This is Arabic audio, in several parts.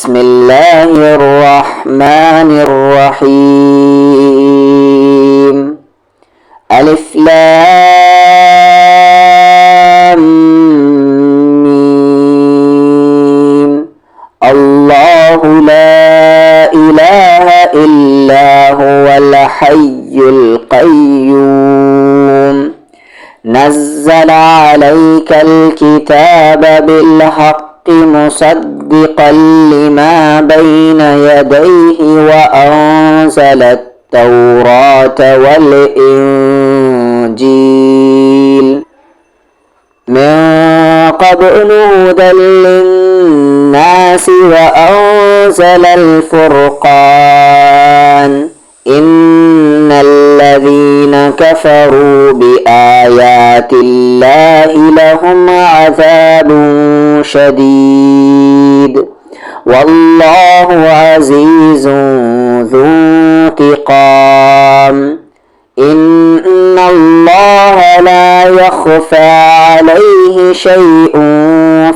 بسم الله الرحمن الرحيم. ألف لام ميم. الله لا إله إلا هو الحي القيوم. نزل عليك الكتاب بالحق مصدقا لما بين يديه وأنزل التوراة والإنجيل من قبل هدى للناس وأنزل الفرقان. إن الذين كفروا بآيات الله لهم عذاب شديد والله عزيز ذو انتقام. إن الله لا يخفى عليه شيء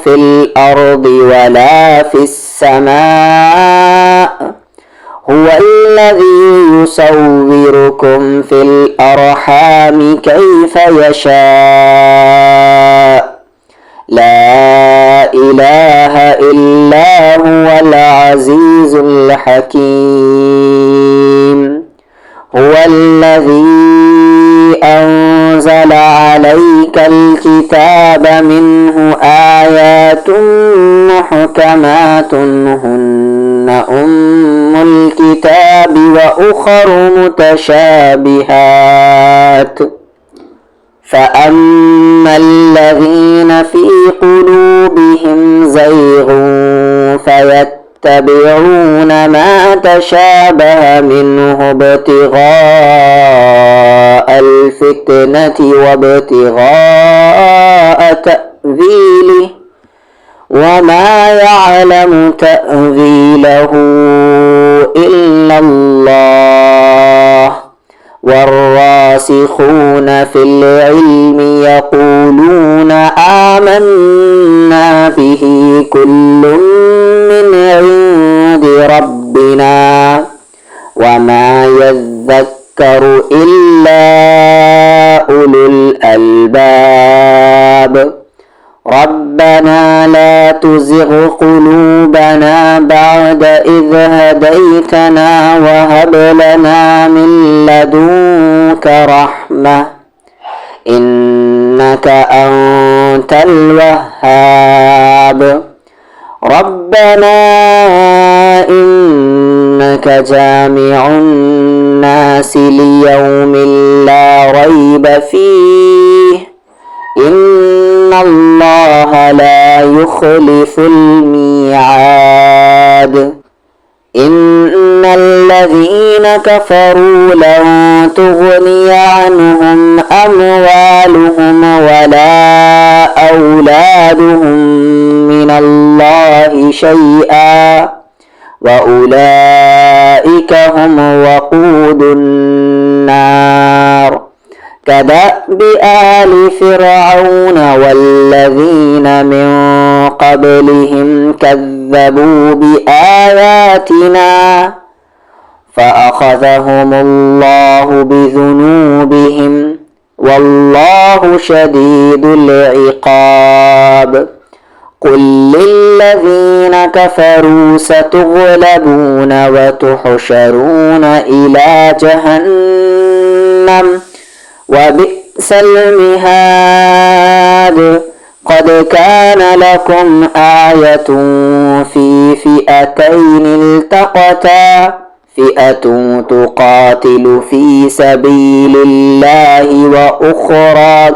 في الأرض ولا في السماء. هو الذي يصوركم في الأرحام كيف يشاء. لا إله إلا هو العزيز الحكيم. هو الذي أنزل عليك الكتاب منه آيات محكمات هن أم الكتاب وأخر متشابهات. فأما الذين في قلوبهم زيغ فيتبعون ما تشابه منه ابتغاء الفتنة وابتغاء تأويله وما يعلم تأويله إلا الله. والراسخون في العلم يقولون آمنا به كل من عند ربنا وما يذكر إلا أولو الألباب. ربنا لا تزغ قلوبنا بعد إذ هديتنا وهب لنا من لدنك رحمة إنك أنت الوهاب. ربنا إنك جامع الناس ليوم لا ريب فيه. إن الله لا يخلف الميعاد. إن الذين كفروا لن تغني عنهم أموالهم ولا أولادهم من الله شيئا وأولئك هم وقود النار. كدأب آل فرعون والذين من قبلهم كذبوا بآياتنا فأخذهم الله بذنوبهم والله شديد العقاب. قل للذين كفروا ستغلبون وتحشرون إلى جهنم وبئس المهاد. قد كان لكم آية في فئتين التقتا فئة تقاتل في سبيل الله وأخرى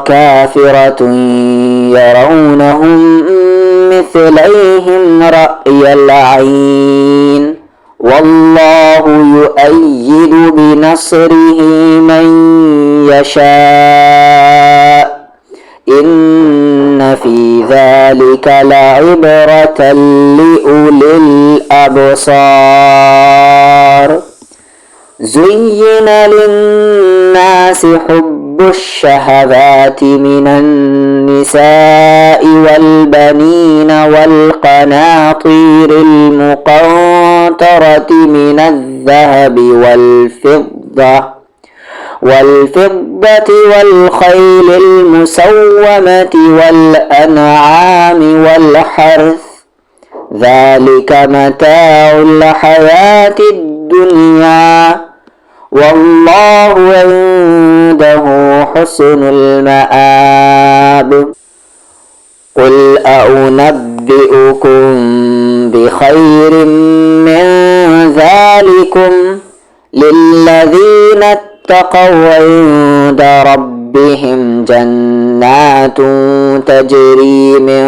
كافرة يرونهم مثليهم رأي العين والله يؤيد بنصره من يشاء. إن في ذلك لعبرة لأولي الأبصار. زين للناس حب الشهوات من النساء والبنين والقناطير المقنطرة من الذهب والفضة والخيل المسومة والأنعام والحرث ذلك متاع الحياة الدنيا والله عنده حسن المآب. قل أنبئكم بخير من ذلكم للذين اتقوا عند ربهم جنات تجري من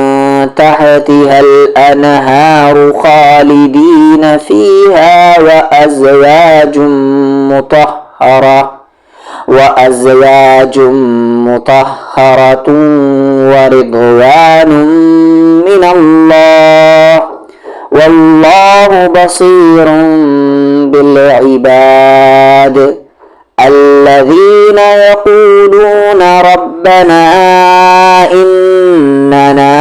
تحتها الأنهار خالدين فيها وأزواج مطهرة ورضوان من الله والله بصير بالعباد. الذين يقولون ربنا إننا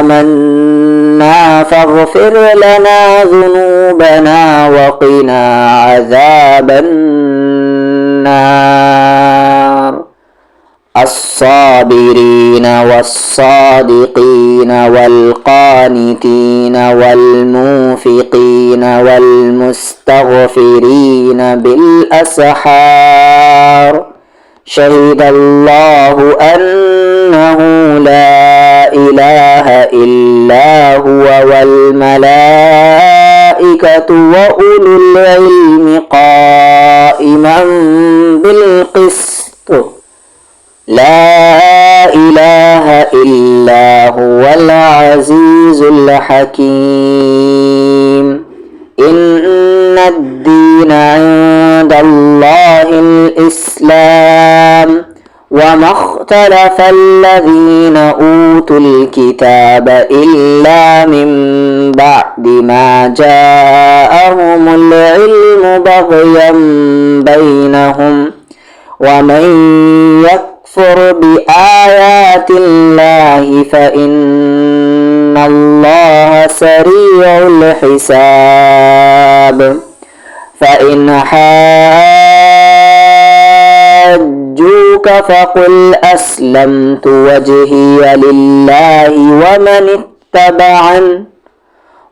آمنا فاغفر لنا ذنوبنا وقنا عذاب النار. الصابرين والصادقين والقانتين والمنفقين والمستغفرين بالأسحار شهد الله أنه لا إله إلا هو والملائكة وأولو العلم قائما بالقسط لا إله إلا هو العزيز الحكيم. إن الدين عند الله الإسلام وما اختلف الذين أوتوا الكتاب إلا من بعد ما جاءهم العلم بغيا بينهم ومن يكفر بآيات الله فإن الله سريع الحساب. فإن حاجوك فقل أسلمت وجهي لله ومن اتبعني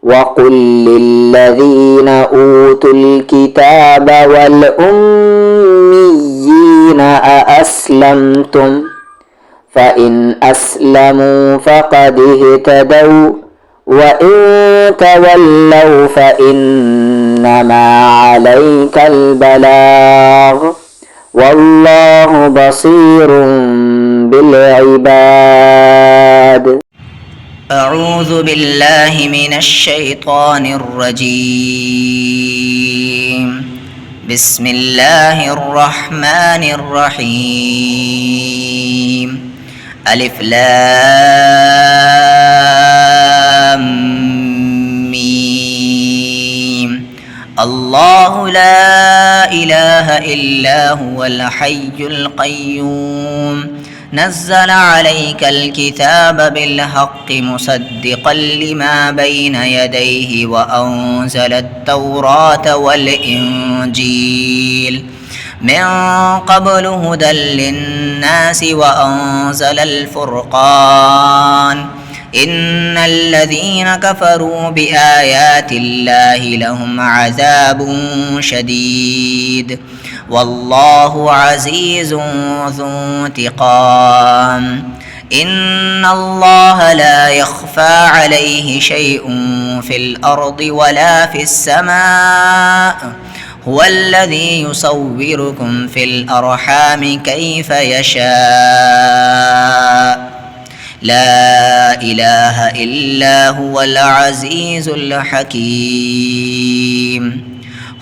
وقل للذين أوتوا الكتاب والأميين أأسلمتم فإن أسلموا فقد اهتدوا وإن تولوا فإنما عليك البلاغ والله بصير بالعباد. أعوذ بالله من الشيطان الرجيم. بسم الله الرحمن الرحيم. ألف لام ميم. الله لا إله إلا هو الحي القيوم نزل عليك الكتاب بالحق مصدقا لما بين يديه وأنزل التوراة والإنجيل من قبل هدى للناس وأنزل الفرقان إن الذين كفروا بآيات الله لهم عذاب شديد والله عزيز ذو انتقام. إن الله لا يخفى عليه شيء في الأرض ولا في السماء هو الذي يصوركم في الأرحام كيف يشاء لا إله إلا هو العزيز الحكيم.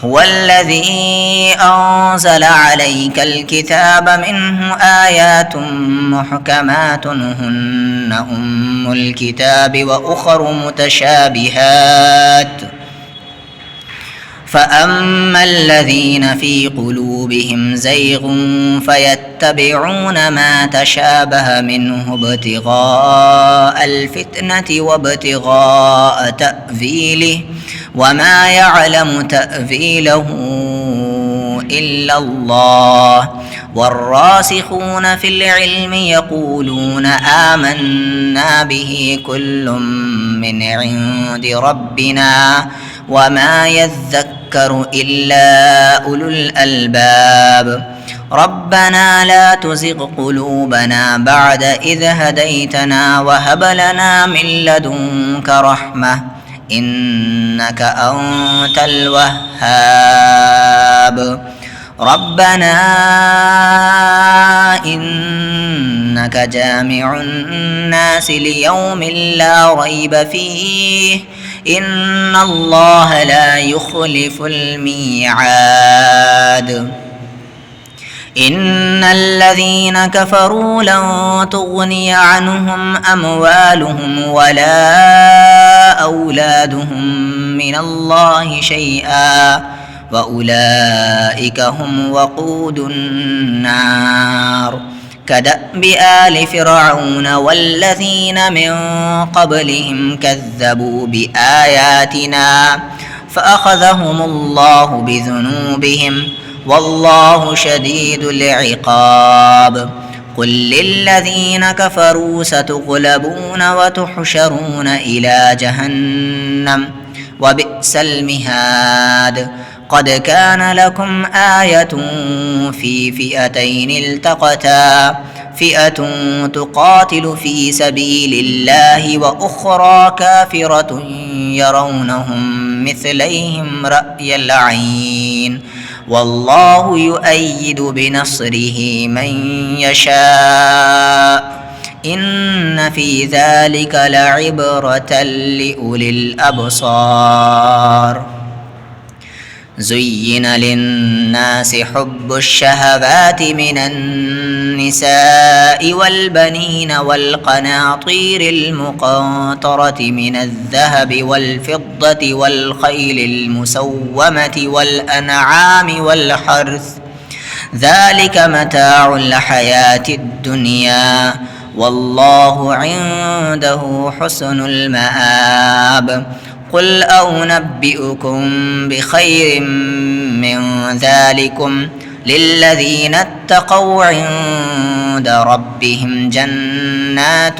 هو الذي أنزل عليك الكتاب منه آيات محكمات هن أم الكتاب وأخر متشابهات فأما الذين في قلوبهم زيغ فيتبعون ما تشابه منه ابتغاء الفتنة وابتغاء تأويله وما يعلم تأويله إلا الله والراسخون في العلم يقولون آمنا به كل من عند ربنا وما يذكر إلا أولو الألباب ربنا لا تزغ قلوبنا بعد إذ هديتنا وهب لنا من لدنك رحمة إنك أنت الوهاب ربنا إنك جامع الناس ليوم لا ريب فيه إن الله لا يخلف الميعاد إن الذين كفروا لن تغني عنهم أموالهم ولا أولادهم من الله شيئا وأولئك هم وقود النار كدأب آل فرعون والذين من قبلهم كذبوا بآياتنا فأخذهم الله بذنوبهم والله شديد العقاب قل للذين كفروا ستغلبون وتحشرون إلى جهنم وبئس المهاد قد كان لكم آية في فئتين التقتا فئة تقاتل في سبيل الله وأخرى كافرة يرونهم مثليهم رأي العين والله يؤيد بنصره من يشاء إن في ذلك لعبرة لأولي الأبصار زين للناس حب الشهوات من النساء والبنين والقناطير المقنطرة من الذهب والفضة والخيل المسومة والأنعام والحرث ذلك متاع الحياة الدنيا والله عنده حسن المآب قل أنبئكم بخير من ذلكم للذين اتقوا عند ربهم جنات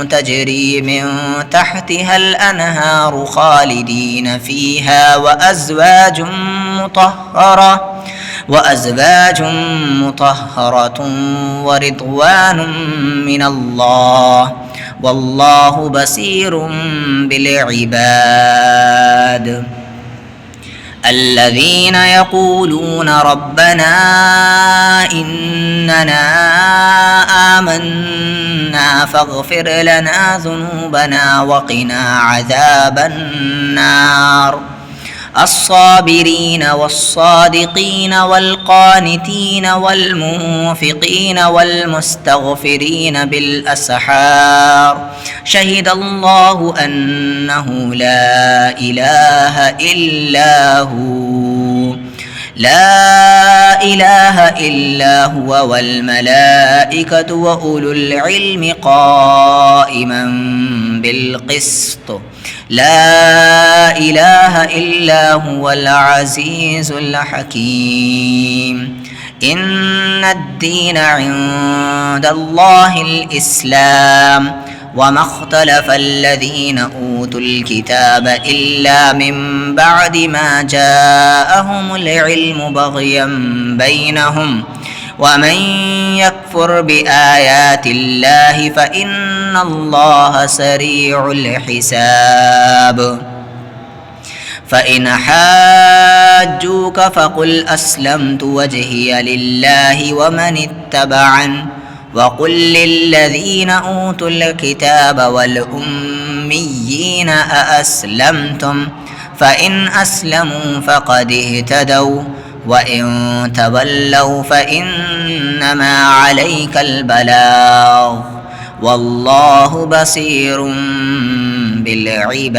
تجري من تحتها الأنهار خالدين فيها وأزواج مطهرة ورضوان من الله والله بصير بالعباد الذين يقولون ربنا إننا آمنا فاغفر لنا ذنوبنا وقنا عذاب النار الصابرين والصادقين والقانتين والمنفقين والمستغفرين بالأسحار شهد الله أنه لا إله إلا هو والملائكة وأولو العلم قائما بالقسط لا إله إلا هو العزيز الحكيم إن الدين عند الله الإسلام وما اختلف الذين أوتوا الكتاب إلا من بعد ما جاءهم العلم بغيا بينهم ومن يكفر بآيات الله فإن الله سريع الحساب فإن حاجوك فقل أسلمت وجهي لله ومن اتبعن وقل للذين أوتوا الكتاب والأميين أأسلمتم فإن أسلموا فقد اهتدوا وإن تولوا فإنما عليك البلاغ والله بصير بالعباد.